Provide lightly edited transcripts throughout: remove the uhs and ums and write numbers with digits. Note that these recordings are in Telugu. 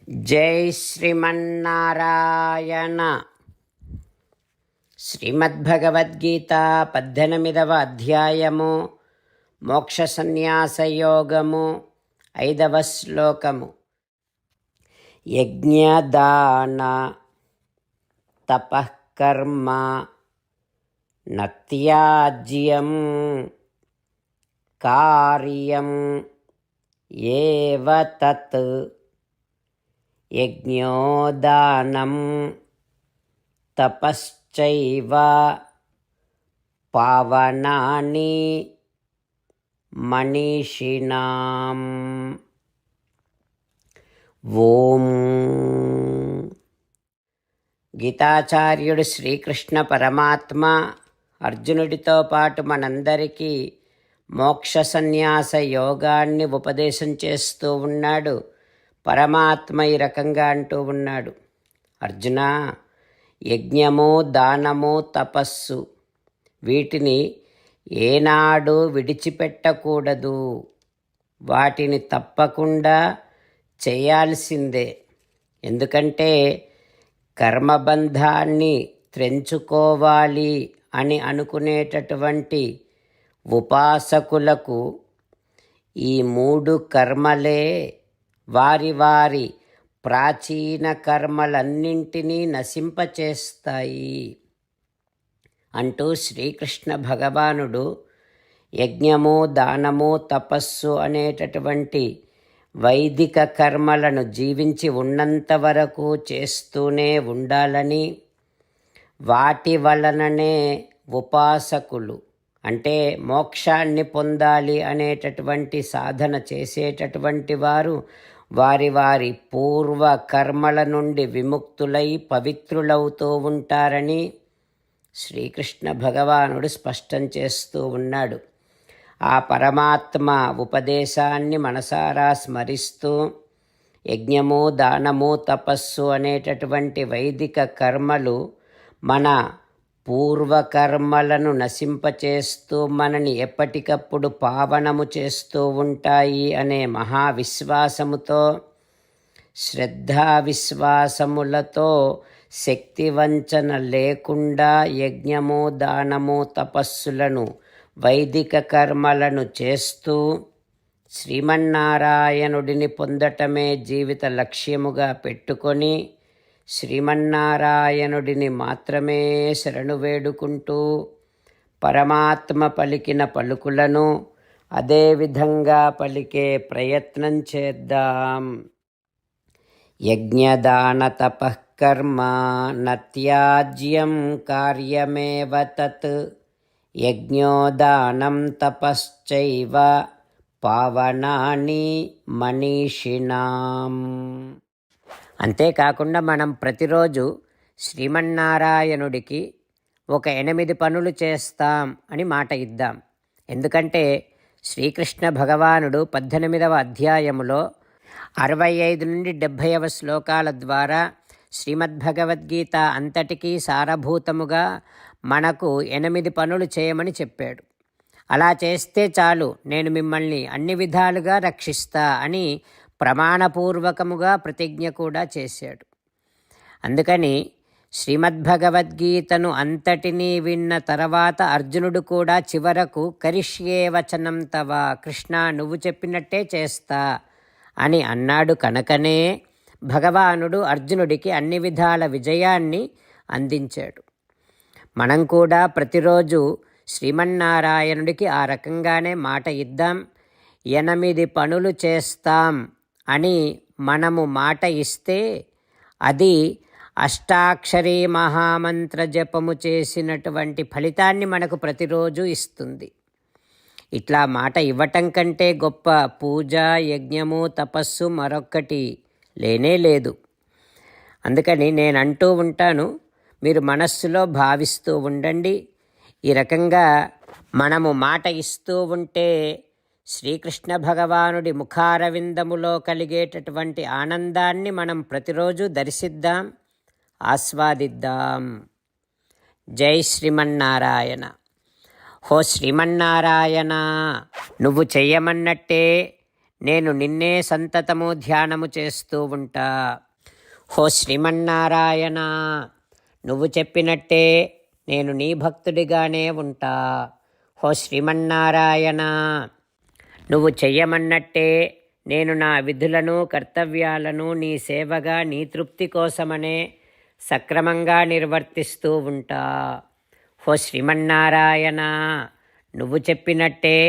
జై శ్రీమన్నారాయణ. శ్రీమద్భగవద్గీత 18వ అధ్యాయము మోక్ష సన్యాసయోగము 5వ శ్లోకము. యజ్ఞదాన తపఃకర్మ నత్యాజ్యం కార్యం ఏవ తత్ యజ్ఞోదానం తపశ్చైవ పావనాని మనీషిణాం. ఓం. గీతాచార్యుడు శ్రీకృష్ణ పరమాత్మ అర్జునుడితో పాటు మనందరికీ మోక్ష సన్యాస యోగాన్ని ఉపదేశం చేస్తూ ఉన్నాడు. పరమాత్మ ఈ రకంగా అంటూ ఉన్నాడు, అర్జున, యజ్ఞము, దానము, తపస్సు వీటిని ఏనాడు విడిచిపెట్టకూడదు. వాటిని తప్పకుండా చేయాల్సిందే. ఎందుకంటే కర్మబంధాన్ని త్రెంచుకోవాలి అని అనుకునేటటువంటి ఉపాసకులకు ఈ 3 కర్మలే వారి వారి ప్రాచీన కర్మలన్నింటినీ నశింపచేస్తాయి అంటూ శ్రీకృష్ణ భగవానుడు యజ్ఞము, దానము, తపస్సు అనేటటువంటి వైదిక కర్మలను జీవించి ఉన్నంత వరకు చేస్తూనే ఉండాలని, వాటి వలననే ఉపాసకులు అంటే మోక్షాన్ని పొందాలి అనేటటువంటి సాధన చేసేటటువంటి వారు వారి వారి పూర్వ కర్మల నుండి విముక్తులై పవిత్రులవుతూ ఉంటారని శ్రీకృష్ణ భగవానుడు స్పష్టం చేస్తూ ఉన్నాడు. ఆ పరమాత్మ ఉపదేశాన్ని మనసారా స్మరిస్తూ యజ్ఞము, దానము, తపస్సు అనేటటువంటి వైదిక కర్మలు మన పూర్వకర్మలను నశింపచేస్తూ మనని ఎప్పటికప్పుడు పావనము చేస్తూ ఉంటాయి అనే మహావిశ్వాసముతో, శ్రద్ధావిశ్వాసములతో, శక్తివంచన లేకుండా యజ్ఞము, దానము, తపస్సులను, వైదిక కర్మలను చేస్తూ శ్రీమన్నారాయణుడిని పొందటమే జీవిత లక్ష్యముగా పెట్టుకొని శ్రీమన్నారాయణుడిని మాత్రమే శరణు వేడుకుంటూ పరమాత్మ పలికిన పలుకులను అదేవిధంగా పలికే ప్రయత్నం చేద్దాం. యజ్ఞదాన తపఃకర్మ నత్యాజ్యం కార్యమేవ తత్ యజ్ఞోదానం తపశ్చైవ పావనాని మనీషిణాం. అంతేకాకుండా మనం ప్రతిరోజు శ్రీమన్నారాయణుడికి ఒక 8 పనులు చేస్తాం అని మాట ఇద్దాం. ఎందుకంటే శ్రీకృష్ణ భగవానుడు 18వ అధ్యాయములో 65 నుండి 70వ శ్లోకాల ద్వారా శ్రీమద్భగవద్గీత అంతటికీ సారభూతముగా మనకు 8 పనులు చేయమని చెప్పాడు. అలా చేస్తే చాలు, నేను మిమ్మల్ని అన్ని విధాలుగా రక్షిస్తా అని ప్రమాణపూర్వకముగా ప్రతిజ్ఞ కూడా చేశాడు. అందుకని శ్రీమద్భగవద్గీతను అంతటినీ విన్న తర్వాత అర్జునుడు కూడా చివరకు కరిష్యే వచనం తవ, కృష్ణ నువ్వు చెప్పినట్టే చేస్తా అని అన్నాడు. కనుకనే భగవానుడు అర్జునుడికి అన్ని విధాల విజయాన్ని అందించాడు. మనం కూడా ప్రతిరోజు శ్రీమన్నారాయణుడికి ఆ రకంగానే మాట ఇద్దాం. 8 పనులు చేస్తాం అని మనము మాట ఇస్తే అది అష్టాక్షరీ మహామంత్ర జపము చేసినటువంటి ఫలితాన్ని మనకు ప్రతిరోజు ఇస్తుంది. ఇట్లా మాట ఇవ్వటం కంటే గొప్ప పూజ, యజ్ఞము, తపస్సు మరొక్కటి లేనే లేదు. అందుకని నేను అంటూ ఉంటాను, మీరు మనస్సులో భావిస్తూ ఉండండి. ఈ రకంగా మనము మాట ఇస్తూ ఉంటే శ్రీకృష్ణ భగవానుడి ముఖారవిందములో కలిగేటటువంటి ఆనందాన్ని మనం ప్రతిరోజు దర్శిద్దాం, ఆస్వాదిద్దాం. జై శ్రీమన్నారాయణ. హో శ్రీమన్నారాయణ, నువ్వు చెయ్యమన్నట్టే నేను నిన్నే సంతతము ధ్యానము చేస్తూ ఉంటా. హో శ్రీమన్నారాయణ, నువ్వు చెప్పినట్టే నేను నీ భక్తుడిగానే ఉంటా. హో శ్రీమన్నారాయణ, నువ్వు చెయ్యమన్నట్టే నేను నా విధులను కర్తవ్యాలను నీ సేవగా నీ తృప్తి కోసమనే సక్రమంగా నిర్వర్తిస్తూ ఉంటా. హో శ్రీమన్నారాయణ, నువ్వు చెప్పినట్టే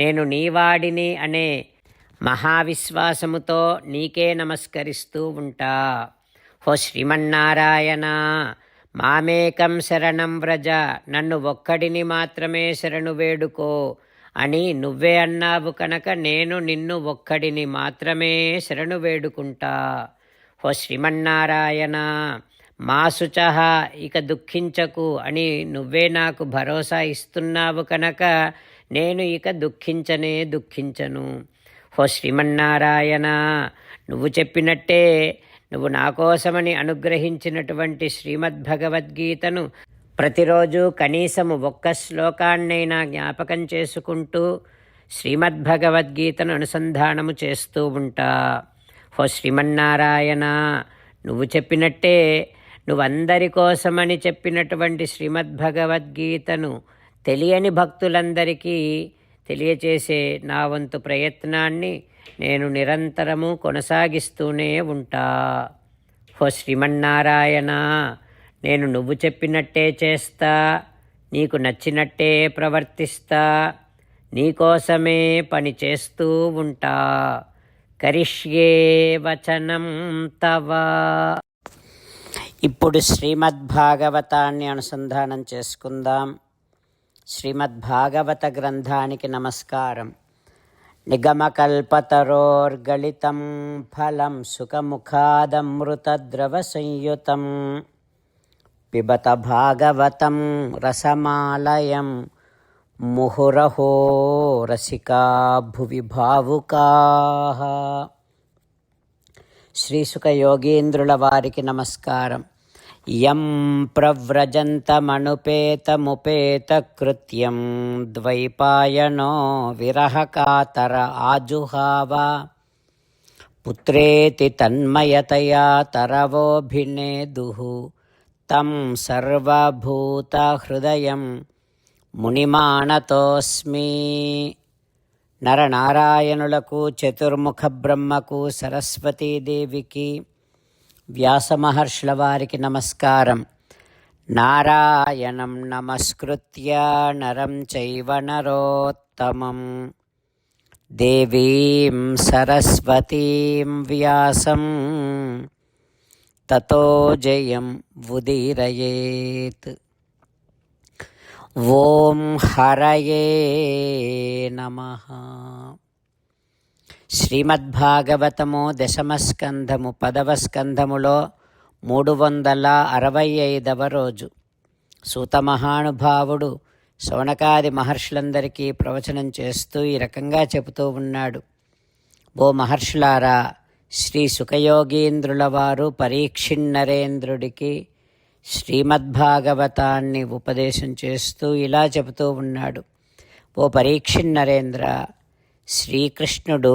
నేను నీవాడిని అనే మహావిశ్వాసముతో నీకే నమస్కరిస్తూ ఉంటా. హో శ్రీమన్నారాయణ, మామేకం శరణం వ్రజ, నన్ను ఒక్కడిని మాత్రమే శరణు వేడుకో అని నువ్వే అన్నావు కనుక నేను నిన్ను ఒక్కడిని మాత్రమే శరణు వేడుకుంటా. హో శ్రీమన్నారాయణ, మా శుచః, ఇక దుఃఖించకు అని నువ్వే నాకు భరోసా ఇస్తున్నావు కనుక నేను ఇక దుఃఖించను. హో శ్రీమన్నారాయణ, నువ్వు చెప్పినట్టే నువ్వు నా కోసమని అనుగ్రహించినటువంటి శ్రీమద్భగవద్గీతను ప్రతిరోజు కనీసము ఒక్క శ్లోకాన్నైనా జ్ఞాపకం చేసుకుంటూ శ్రీమద్భగవద్గీతను అనుసంధానము చేస్తూ ఉంటా. హో శ్రీమన్నారాయణ, నువ్వు చెప్పినట్టే నువ్వందరి కోసమని చెప్పినటువంటి శ్రీమద్భగవద్గీతను తెలియని భక్తులందరికీ తెలియచేసే నా వంతు ప్రయత్నాన్ని నేను నిరంతరము కొనసాగిస్తూనే ఉంటా. హో శ్రీమన్నారాయణ, నేను నువ్వు చెప్పినట్టే చేస్తా, నీకు నచ్చినట్టే ప్రవర్తిస్తా, నీకోసమే పని చేస్తూ ఉంటా. కరిష్యే వచనం తవ. ఇప్పుడు శ్రీమద్భాగవతాన్ని అనుసంధానం చేసుకుందాం. శ్రీమద్భాగవత గ్రంథానికి నమస్కారం. నిగమకల్పతరోర్గళితం ఫలం సుఖముఖాదమృతద్రవ సంయుతం పిబత భాగవతం రసమాలయం ముహురహో రసికా భువి భావుకాః. శ్రీసుఖయోగీంద్రుల వారికి నమస్కారం. యం ప్రవ్రజంతమనుపేతముపేతకృత్యం ద్వైపాయనో విరహకాతర ఆజుహావ పుత్రేతి తన్మయతయా తరవోభినేదుః తం సర్వభూతహృదయం మునిమానతోస్మి. నరనారాయణులకు, చతుర్ముఖ బ్రహ్మకు, సరస్వతీదేవికి, వ్యాసమహర్షుల వారికి నమస్కారం. నారాయణం నమస్కృత్య నరం చైవ నరోత్తమం దేవీం సరస్వతీం వ్యాసం తతో జయం ఉదీరయేత్. ఓం హరయే నమః. శ్రీమద్భాగవతము దశమస్కంధము 10వ స్కంధములో 365వ రోజు. సూత మహానుభావుడు శౌనకాది మహర్షులందరికీ ప్రవచనం చేస్తూ ఈ రకంగా చెబుతూ ఉన్నాడు. ఓ మహర్షులారా, శ్రీ సుఖయోగీంద్రుల వారు పరీక్షిన్నరేంద్రుడికి శ్రీమద్భాగవతాన్ని ఉపదేశం చేస్తూ ఇలా చెబుతూ ఉన్నాడు. ఓ పరీక్షిన్నరేంద్ర, శ్రీకృష్ణుడు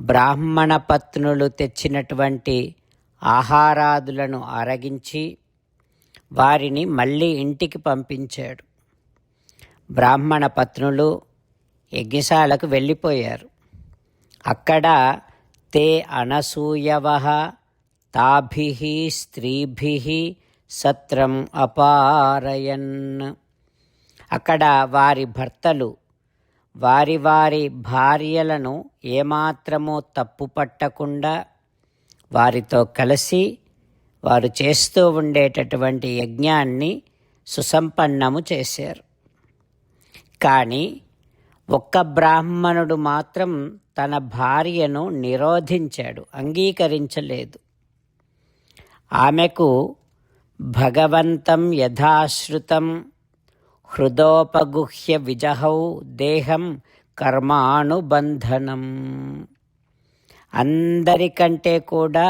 బ్రాహ్మణ పత్నులు తెచ్చినటువంటి ఆహారాదులను అరగించి వారిని మళ్ళీ ఇంటికి పంపించాడు. బ్రాహ్మణ పత్నులు యజ్ఞశాలకు వెళ్ళిపోయారు. అక్కడ తే అనసూయవః తాభిః స్త్రీభిః సత్రం అపారయన్. అక్కడ వారి భర్తలు వారి వారి భార్యలను ఏమాత్రమూ తప్పు పట్టకుండా వారితో కలిసి వారు చేస్తూ ఉండేటటువంటి యజ్ఞాన్ని సుసంపన్నము చేశారు. కానీ ఒక్క బ్రాహ్మణుడు మాత్రం తన భార్యను నిరోధించాడు, అంగీకరించలేదు. ఆమెకు భగవంతం యథాశ్రుతం హృదోపగుహ్య విజహౌ దేహం కర్మానుబంధనం. అందరికంటే కూడా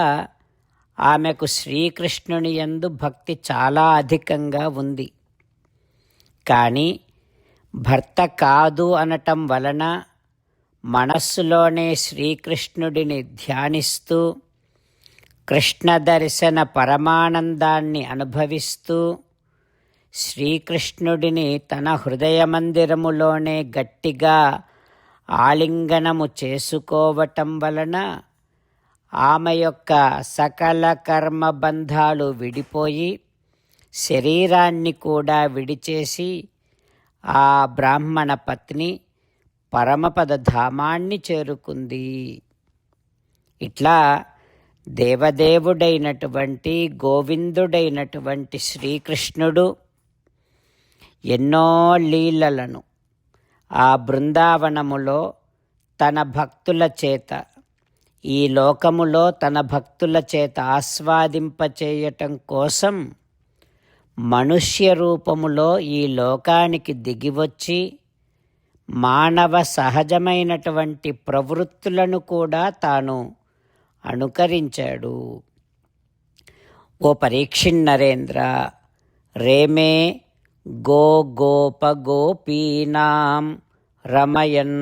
ఆమెకు శ్రీకృష్ణుని యందు భక్తి చాలా అధికంగా ఉంది. కానీ భర్త కాదు అనటం వలన మనస్సులోనే శ్రీకృష్ణుడిని ధ్యానిస్తూ కృష్ణ దర్శన పరమానందాన్ని అనుభవిస్తూ శ్రీకృష్ణుడిని తన హృదయ మందిరములోనే గట్టిగా ఆలింగనము చేసుకోవటం వలన ఆమె యొక్క సకల కర్మబంధాలు విడిపోయి శరీరాన్ని కూడా విడిచేసి ఆ బ్రాహ్మణ పత్ని పరమపద ధామాన్ని చేరుకుంది. ఇట్లా దేవదేవుడైనటువంటి గోవిందుడైనటువంటి శ్రీకృష్ణుడు ఎన్నో లీలలను ఆ బృందావనములో తన భక్తుల చేత, ఈ లోకములో తన భక్తుల చేత ఆస్వాదింపచేయటం కోసం మనుష్య రూపములో ఈ లోకానికి దిగివచ్చి మానవ సహజమైనటువంటి ప్రవృత్తులను కూడా తాను అనుకరించాడు. ఓ పరీక్షిన్నరేంద్ర, రేమే గోప గోపీనాం రమయన్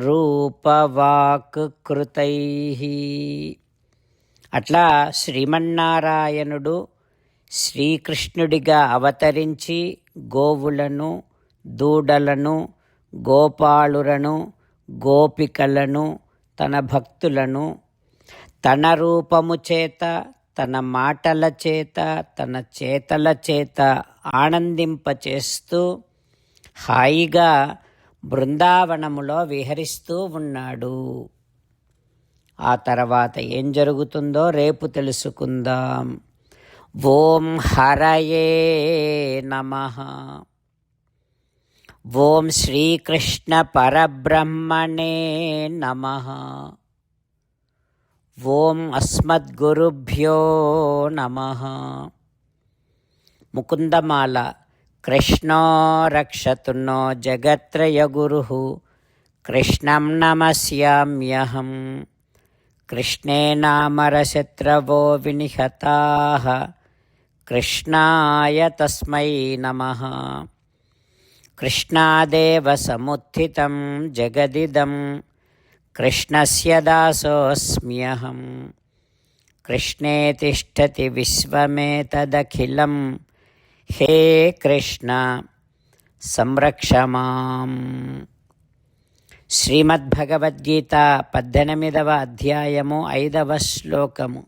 రూపవాక్ కృతైః. అట్లా శ్రీమన్నారాయణుడు శ్రీకృష్ణుడిగా అవతరించి గోవులను, దూడలను, గోపాలులను, గోపికలను, తన భక్తులను తన రూపము చేత, తన మాటల చేత, తన చేతల చేత ఆనందింపచేస్తూ హాయిగా బృందావనములో విహరిస్తూ ఉన్నాడు. ఆ తర్వాత ఏం జరుగుతుందో రేపు తెలుసుకుందాం. ఓం హరయే నమః. ఓం శ్రీకృష్ణ పరబ్రహ్మణే నమః. ఓం అస్మద్గురుభ్యో నమః. ముకుందమాల. కృష్ణో రక్షతు నో జగత్రయగురుః కృష్ణం నమస్యామ్యహం. కృష్ణేనామరశత్రవో వినిహతాః కృష్ణాయ తస్మై నమః. కృష్ణాదేవ సముత్థితం జగదిదం కృష్ణస్య దాసోऽస్మ్యహం. కృష్ణే తిష్టతి విశ్వమేతదఖిలం హే కృష్ణ సంరక్ష మాం. శ్రీమద్భగవద్గీత 18వ అధ్యాయము 5వ శ్లోకము.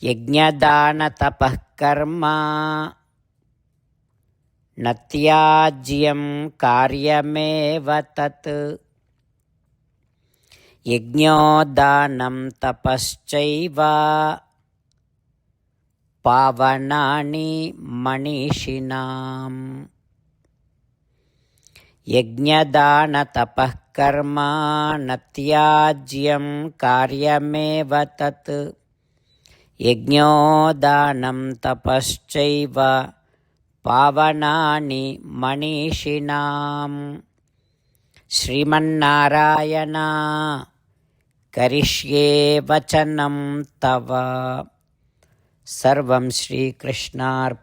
యజ్ఞదాన తపః కర్మ నత్యాజ్యం కార్యమేవ తత్. యజ్ఞోదానం తపశ్చైవ పావనాని మనీషిణాం. యజ్ఞదాన తపః కర్మ నత్యాజ్యం కార్యమేవ తత్. యజ్ఞోదానం తపశ్చైవ పావనాని మనీషిణాం. శ్రీమన్నారాయణ కరిష్యే వచనం తవ. సర్వం శ్రీకృష్ణార్పణమస్తు.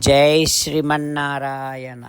జై శ్రీమన్నారాయణ.